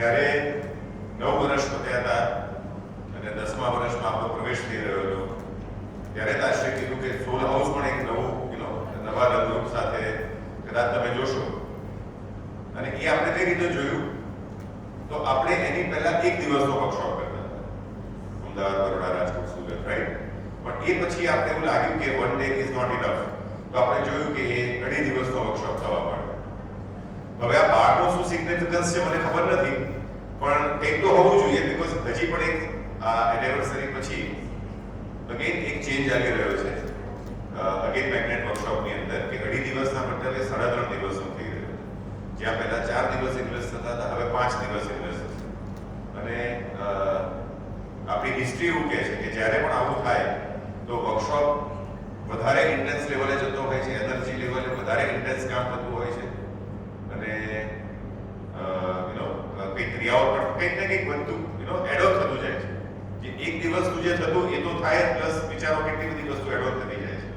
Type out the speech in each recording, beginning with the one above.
જ્યારે 9 વર્ષ પત્યા હતા અને 10મા વર્ષમાં આપણો પ્રવેશ થઈ રહ્યો હતો ત્યારે તાશ્રી કીધું કે સોલ હાઉસ પણ એક નવું નવા રંગરૂપ સાથે કદાચ તમે જોશો અને એ આપણે કઈ રીતે જોયું તો આપણે એની પહેલા એક દિવસનો વર્કશોપ કરતા હતા અમદાવાદ બરોડા રાજકોટ સુરત રાઈટ પણ એ પછી આપણે એવું લાગ્યું કે one day is not enough તો આપણે જોયું કે એ 2.5 દિવસનો વર્કશોપ થવા માંડ્યો હવે આ 12નો શું સિગ્નિફિકન્સ છે મને ખબર નથી પણ કંઈક તો હોવું જોઈએ બીકોઝ હજી પણ એક એનિવર્સરી પછી અગેન એક ચેન્જ આવી રહ્યો છે અગેન મેગ્નેટ વર્કશોપની અંદર કે 2.5 દિવસના બદલે 3.5 દિવસનો થઈ રહ્યો જ્યાં પહેલા 4 દિવસ ઇન્વેસ્ટ થતા હતા હવે 5 દિવસ ઇન્વેસ્ટ થશે અને આપણી હિસ્ટ્રી એવું કહે છે કે જ્યારે પણ આવું થાય તો વર્કશોપ વધારે ઇન્ટેન્સ લેવલે જતો હોય છે એનર્જી લેવલે વધારે ઇન્ટેન્સ કામ થતું હોય છે અને કંઈક ક્રિયાઓ પણ કંઈક ને કંઈક વધતું એડ ઓન થતું જાય છે જે એક દિવસનું જે થતું એ તો થાય પ્લસ વિચારો કેટલી બધી વસ્તુ એડ ઓન થતી જાય છે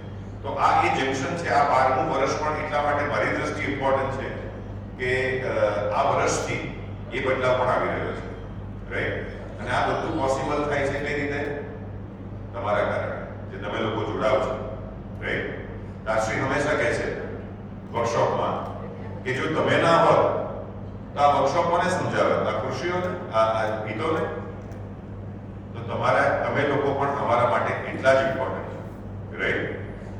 તો આ એ જંકશન છે આ 12મું વર્ષ પણ એટલા માટે મારી દ્રષ્ટિએ ઇમ્પોર્ટન્ટ છે કે આ વર્ષથી એ બદલાવ પણ આવી રહ્યો છે રાઈટ અને આ બધું પોસિબલ થાય છે કઈ રીતે તમારા કારણે જે તમે લોકો જોડાવ છો રાઈટ તાશ્રી હંમેશા કહે છે વર્કશોપમાં કે જો તમે ના હોત તો આ વર્કશોપ કોને સમજાવે આ ખુરશીઓને આ ગીતોને તો તમે લોકો પણ અમારા માટે એટલા જ ઇમ્પોર્ટન્ટ છે right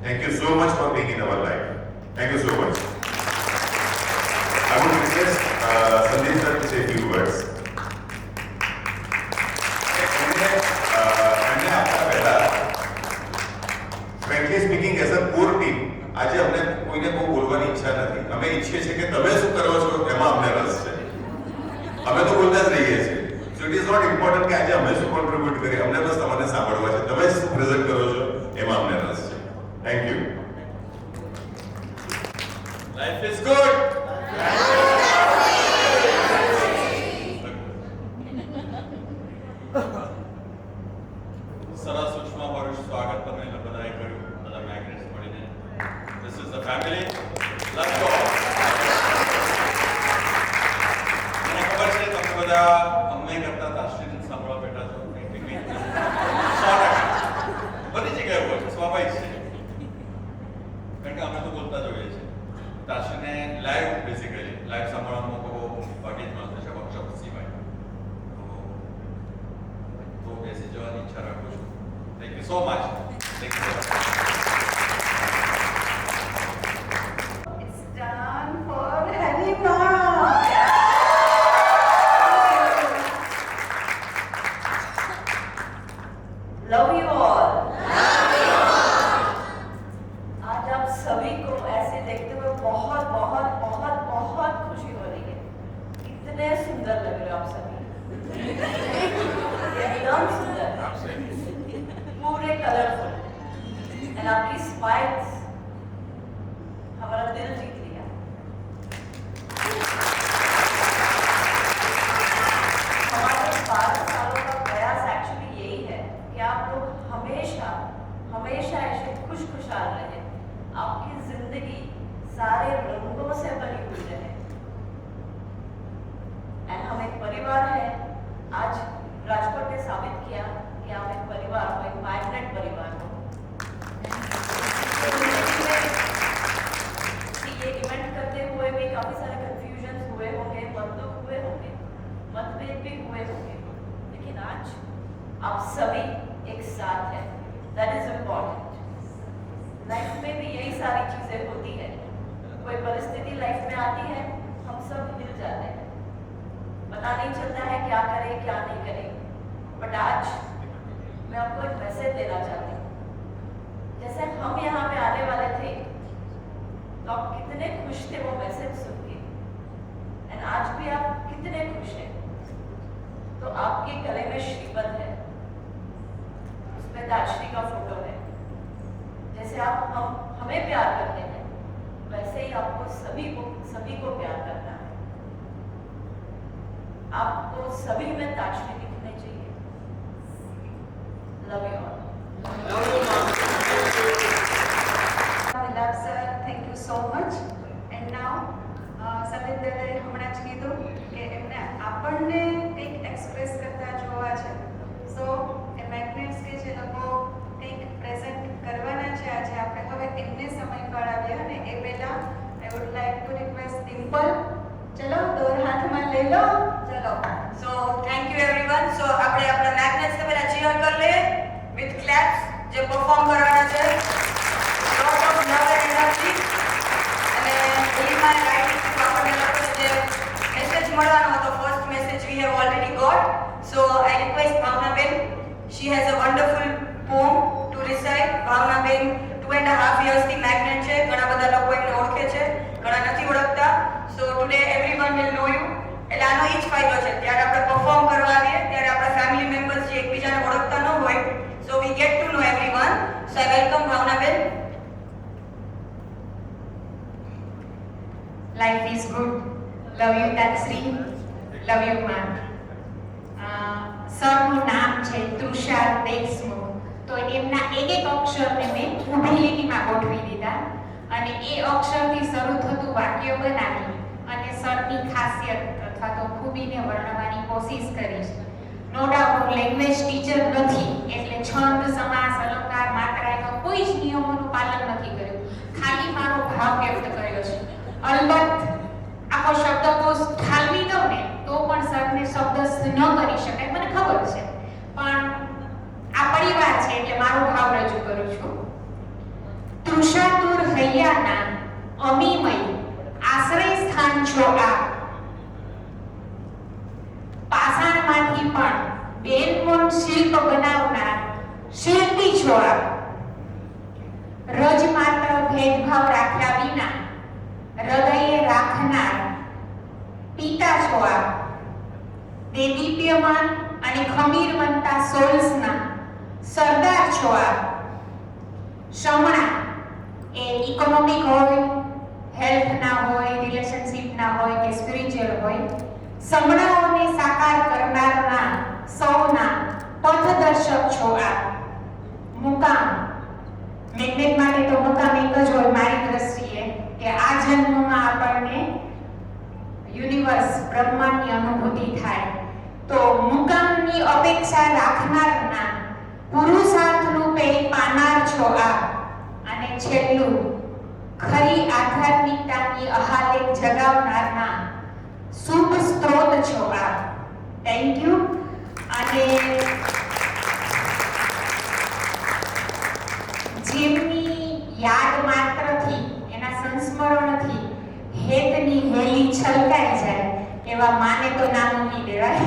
thank you so much for being in our life thank you so much I would request Sandeep sir to say a few words. Frankly speaking, as a core team, આજે અમને કોઈને બહુ બોલવાની ઈચ્છા નથી. અમે ઈચ્છીએ છીએ કે તમે શું કરો છો એમાં અમને રસ છે. અમે તો બોલતા જ રહીએ છીએ. So it is not important કે આજે અમે શું કોન્ટ્રીબ્યુટ કરીએ. અમને બસ તમને સાંભળવા છે. તમે શું પ્રેઝન્ટ કરો છો એમાં અમને રસ છે. Thank you. Life is good. સરસ ઉષ્મા ભર્યું સ્વાગત તમે બધાએ કર્યું બધા મેગ્નેટ્સ મળીને This is the family. Let's go. મને ખબર છે તમે બધા અમને કરતા તાશ્રીને સાંભળવા બેઠા છો કંઈક બધી જગ્યાએ હોય છે સ્વાભાવિક છે કારણ કે અમે તો બોલતા જ હોઈએ છીએ તાશ્રીને લાઈવ બેઝિકલી લાઈવ સાંભળવાનો બહુ ભાગ્ય જ મળશે છે વર્કશોપ સિવાય તો બેસી જવાની ઈચ્છા રાખું છું thank you so much thank you It's done for Harimar. Love you all. आज आप सभी को ऐसे देखते हुए बहुत बहुत बहुत बहुत खुशी हो रही है इतने सुंदर लग रहे हो आप सभी एकदम सुंदर पूरे कलरफुल एंड आपकी स्माइल्स हमारा दिल जीत लिया हमारे 12 सालों का प्रयास एक्चुअली यही है कि आप लोग हमेशा हमेशा ऐसे खुशखुशाल रहे आपकी जिंदगी सारे रंगों से भरी हुई रहे एंड हम एक परिवार है आज राजकोट ने साबित किया कि आप एक परिवार हो एक मैग्नेट परिवार हो कि ये इवेंट करते हुए भी काफी सारे कंफ्यूजन हुए होंगे मतभेद भी हुए होंगे लेकिन आज आप सभी एक साथ हैं दैट इज इम्पोर्टेंट लाइफ में भी यही सारी चीजें होती है कोई परिस्थिति लाइफ में आती है हम सब हिल जाते हैं पता नहीं चलता है क्या करें क्या नहीं करें बट आज मैं आपको एक मैसेज देना चाहती हूँ जैसे हम यहाँ पे आने वाले थे तो आप कितने खुश थे वो मैसेज सुन के एंड आज भी आप कितने खुश हैं तो आपके गले में श्रीपद है उसमें ताश्री का फोटो है जैसे आप हमें प्यार करते हैं वैसे ही आपको सभी को प्यार करना है आपको सभी में ताश्री दिखने चाहिए love you all Love sir, thank you so much. And now, Sandeep દાદાએ હમણાં જ કીધું કે એમને આપણને કંઈક એક્સપ્રેસ કરતા જોવા છે. સો એ મેગ્નેટ્સ કે જે લોકો કંઈક પ્રેઝન્ટ કરવાના છે આજે આપણે હવે એમને સમય ફાળવીએ અને એ પહેલા I would like to request Dimple, ચલો દોર હાથમાં લઈ લો. ચલો So thank you everyone. So આપણે આપણા મેગ્નેટ્સ ને પહેલા ચીયર કરી લે વિથ ક્લેપ્સ જે પરફોર્મ કરવાના છે. Lot of love and energy. અને ઓલીમાં રાઈટ આપણને લોકો જે મેસેજ મળવાનો હતો first message we have already got. So I request Bhavnaben, she has a wonderful poem to recite. Bhavnaben 2.5 years થી મેગ્નેટ છે. ઘણા બધા લોકો એમને ઓળખે છે, ઘણા નથી ઓળખતા. So today everyone will know you. એટલે આનો એ જ ફાયદો છે. ત્યારે આપણે પરફોર્મ કરવા આવીએ ત્યારે આપણા ફેમિલી મેમ્બર્સ જે એકબીજાને ઓળખતા ન હોય, so we get to know everyone. So I welcome Bhavnaben. Life is good. Love you, Tatsri. Love you, Ma. સરનું નામ છે તુષાર દેશમુખ. તો એમના એક અક્ષરને મેં ઊભી લીટીમાં ગોઠવી દીધા અને એ અક્ષરથી શરૂ થતું વાક્ય બનાવી અને સરની ખાસિયત અથવા તો ખૂબીને વર્ણવવાની કોશિશ કરીશ. નો ડાઉટ લેંગ્વેજ ટીચર નથી એટલે છંદ, સમાસ, અલંકાર, માત્રા એવા કોઈ જ નિયમોનું પાલન નથી કર્યું. ખાલી મારો ભાવ વ્યક્ત કર્યો છે. અલબત્ત આખો શબ્દકોશ ઠાલવી દઉં ને તો પણ સરને શબ્દસ્થ ન કરી શકાય, મને ખબર છે, પણ આ પરિવાર છે એટલે મારો ભાવ રજૂ કરું છું. તૃષાતુર હૈયાના અમીમય આશ્રય સ્થાન છો આ. પાષાણમાંથી પણ બેનમૂન શિલ્પ બનાવનાર શિલ્પી છો આ. રજ માત્ર ભેદભાવ રાખ્યા વિના હૃદયે રાખનાર પિતા છો આ. દેદીપ્યમાન અને ખમીરવંતા સોલ્સના સરદાર છો આ. શમણા એ ઇકોનોમિક હોય, હેલ્થ ના હોય, રિલેશનશિપ ના હોય કે સ્પિરિચ્યુઅલ હોય, સમણાઓને સાકાર કરનારના સૌના પથદર્શક છો આ. મુકામ મેગ્નેટ માટે તો મુકામ એક જ હોય મારી દ્રષ્ટિએ કે આ જન્મમાં આપણને યુનિવર્સ બ્રહ્માંડની અનુભૂતિ થાય. તો મુકામની અપેક્ષા રાખનારના પુરુષાર્થ રૂપે પાનાર છો આ. અને છેલ્લું ખરી આધ્યાત્મિકતાની અહાલેખ જગાવનારના શુભ સ્ત્રોત છો આ. Thank you. અને જેમની યાદ માત્રથી, એના સંસ્મરણથી હેતની હેલી છલકાઈ જાય એવા માને તો નામ મૂકી દેવાય.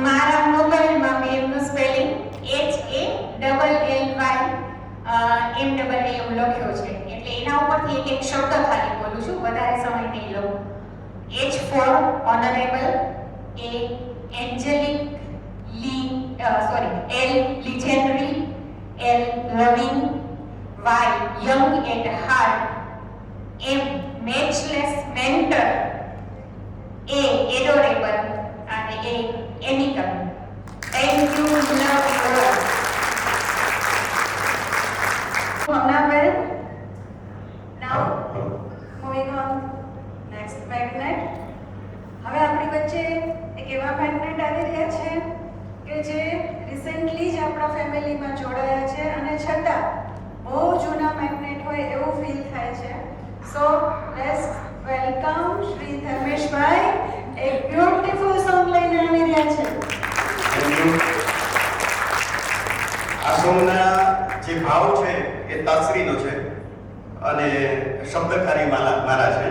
મારા મોબાઈલમાં મેં એમનું સ્પેલિંગ HALLYMAA એવું લખ્યો છે એટલે એના ઉપરથી એક એક શબ્દ ખાલી બોલું છું, વધારે સમય નહીં લઉં. H for honorable, A angelic, L legendary, L loving, Y young at heart, M matchless mentor, A adorable અને A amicable. Thank you, love you all. Bhavnaben, now moving on next magnet. હવે આપણી વચ્ચે એક એવા મેગ્નેટ આવી રહ્યા છે કે જે રિસેન્ટલી જ આપણા ફેમિલીમાં જોડાયા છે અને છતાં બહુ જૂના મેગ્નેટ હોય એવું ફીલ થાય છે. So let's welcome Shri Dharmeshbhai. એક બ્યુટીફુલ સોંગ લઈને આવી રહ્યા છે. આ સોંગના જે ભાવ છે એ તાસરીનો છે અને શબ્દકારી મારા છે.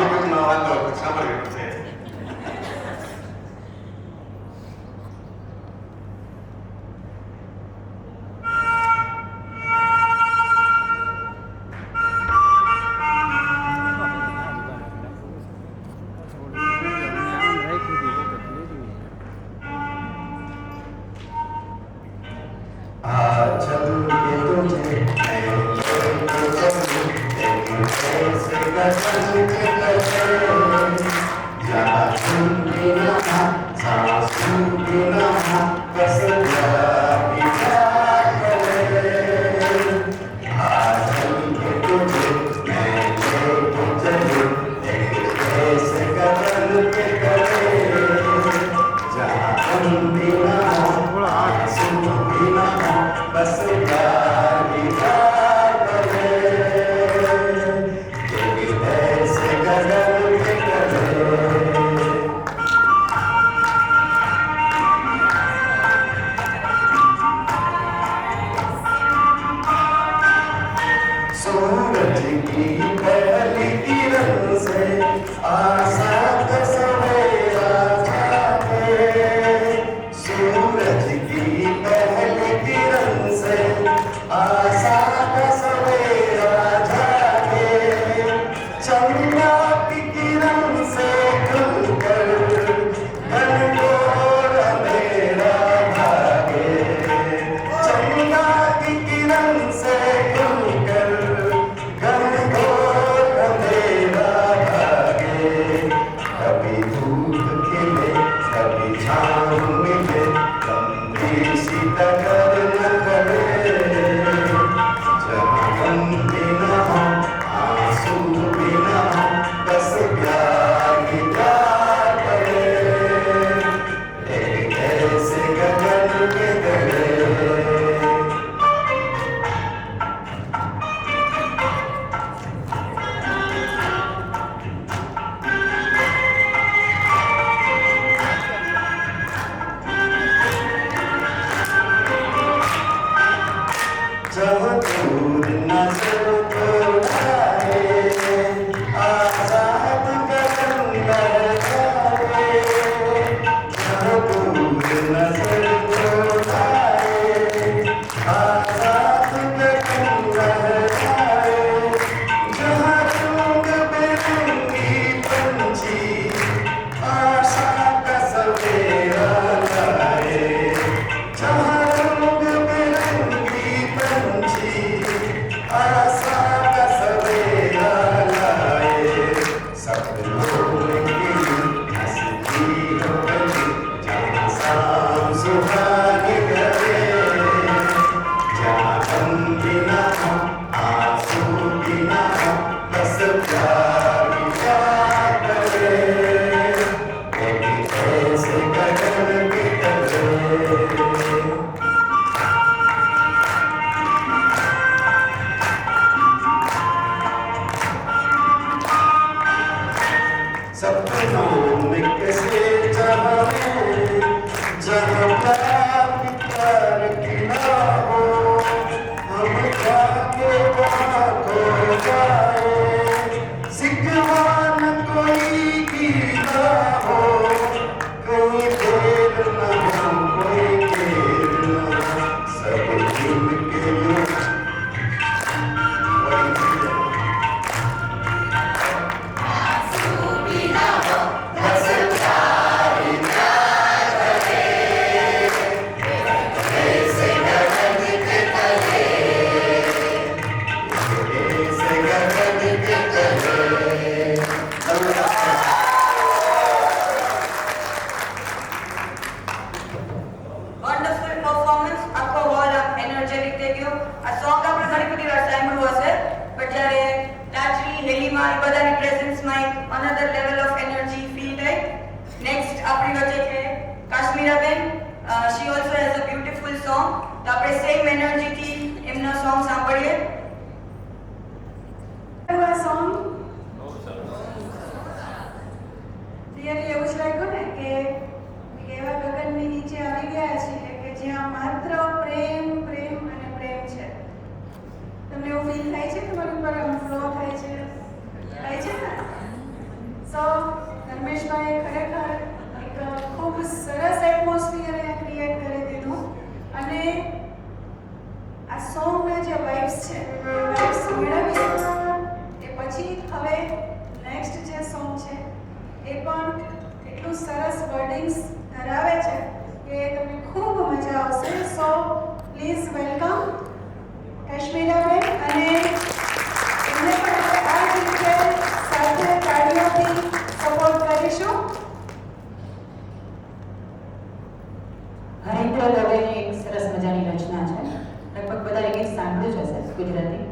યુટ્યુબમાં વાંધો સાંભળ્યું છે. बस प्यार ही प्यार करे, एक ऐसे गगन के तले। सूरज की पहली किरण से आजाद सवेरा जागे, सूरज की पहली किरण से आजाद सवेरा जागे, चंद्रमा की किरण से खुलकर घनघोर अंधेरा भागे, चंद्रमा की किरण से खुलकर घनघोर अंधेरा भागे। कभी धूप खिले कभी छाँव मिले, लंबी सी डगर न करे, जहाँ गम भी न हो आंसू भी न हो, बस प्यार ही प्यार करे, एक ऐसे गगन के तले। जहाँ दूर नजर को आए, आजाद गगन लहराए, जहाँ दूर नजर को आए, आजाद गगन लहराए, जहाँ रंग बिरंगी पंछी आशा का सवेरा लाए, जहाँ रंग बिरंगी पंछी आशा का सवेरा लाए, सपनों की हंसती हो गली, जहाँ शाम सुहानी करे, जहाँ गम भी ना हो आंसू भी ना हो, बस प्यार ही प्यार करे, एक ऐसे गगन के तले। सपनों में कैसे जहाँ है, जहाँ प्यार की ना हो, हम जाके वहाँ खो जाए, सिकवा न कोई की ना हो, कहीं देर न हो कोई देर न हो, सब दिन के लोग વન્ડરફુલ પરફોર્મન્સ આખો હોલ એનર્જેટિક થઈ ગયો. આ સોંગ આપણે ઘણી બધી વાર સાંભળ્યું હશે, પણ જ્યારે તાજરી હેલીમાં એ બધાની પ્રેઝન્સમાં એક another level of energy feel થઈ. નેક્સ્ટ આપણી વચ્ચે છે Kashmiraben. She also has a beautiful song. તો આપણે સેમ એનર્જીથી એમનો સોંગ સાંભળીએ. આ સોંગ રિયલી એવું જ લાગ્યું ને કે એવા ગગનની નીચે આવી ગયા છીએ કે જ્યાં માત્ર પ્રેમ પ્રેમ અને પ્રેમ છે. તમને એવું ફીલ થાય છે કે મારી ઉપર આમ ફ્લો થાય છે ને? સો ધર્મેશભાઈ ખરેખર એક ખૂબ સરસ એટમોસ્ફિયર અહીંયા ક્રિએટ કરી દીધું. અને આ સોંગના જે વાઇબ્સ છે એ વાઇબ્સ મેળવી એ પછી હવે નેક્સ્ટ જે સોંગ છે એ પણ એટલું સરસ વર્ડિંગ્સ ધરાવે છે કે તમને ખૂબ મજા આવશે. So please welcome Kashmiraben. અને એમને પણ આપણે આ જ રીતે સાથે તાળીઓથી સપોર્ટ કરીશું. હરિન્દ્ર દવેની એક સરસ મજાની રચના છે, લગભગ બધાએ ગીત સાંભળ્યું જ હશે ગુજરાતી.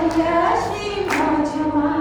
આવ્યા શ્રી મોજમાં